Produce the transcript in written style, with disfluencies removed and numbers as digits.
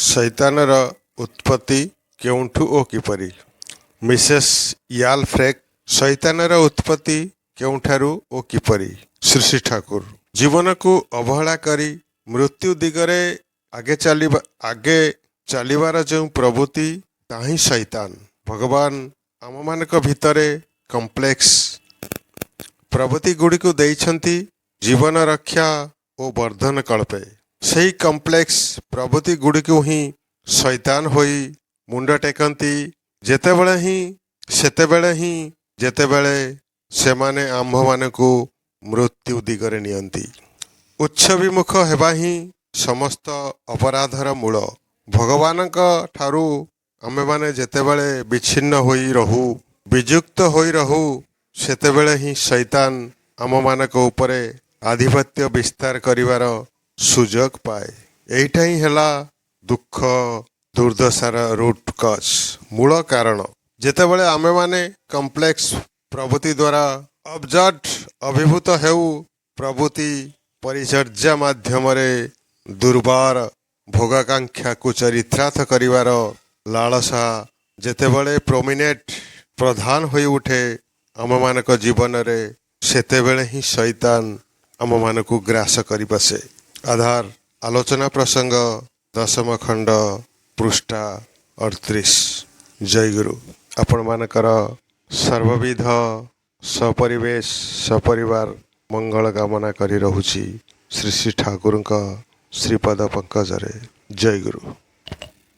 शैतानर उत्पत्ति केउठु ओ किपरि। मिसेस याल फ्रेक शैतानर उत्पत्ति केउठारु ओ किपरि। श्री श्री ठाकुर जीवन को अवहेला करी मृत्यु दिगरे आगे चलिबार जो प्रवृत्ति ताही शैतान। भगवान आम मानक भितरे कम्प्लेक्स प्रवृत्ति गुड़ी को देइछंती जीवन रक्षा और वर्धन कल्पे। सही कम्प्लेक्स प्रवृत्ति गुड़ी को ही शैतान होई मुंड टेकंती जेतेबेले ही सेतेबेले ही जेतेबेले सेमाने आम्भ मानकु मृत्यु दिगरे नियंती। उच्च विमुख हेबा ही समस्त अपराधर मूल। भगवानक ठारू आमे माने जेतेबेले विच्छिन्न होई रहू वियुक्त होई रहू सेतेबेले ही शैतान आम मानक उपरे आधिपत्य विस्तार करिवार सुजोग पाए। एइटा ही हेला दुख दुर्दशार रूट कज मूल कारण। जेतेबेले आमे माने कम्प्लेक्स प्रवृत्ति द्वारा अब्जर्ड अभिभूत हेउ प्रवृत्ति परिचर्या माध्यम दुर्बार भोगाकांक्षा को चरित्रार्थ करिवार लालसा जेतेबेले प्रोमिनेट प्रधान होई उठे आम मानक जीवन रे सेतेबेले ही शैतान आम मानकु ग्रास करि बसे। आधार आलोचना प्रसंग 10 खंड पृष्ठा 38। जय गुरु। आपण मानकर सर्वविध सपरिवेश सपरिवार मंगल कामना करी रहुछि श्री श्री ठाकुर श्रीपद पंकज रे। जय गुरु।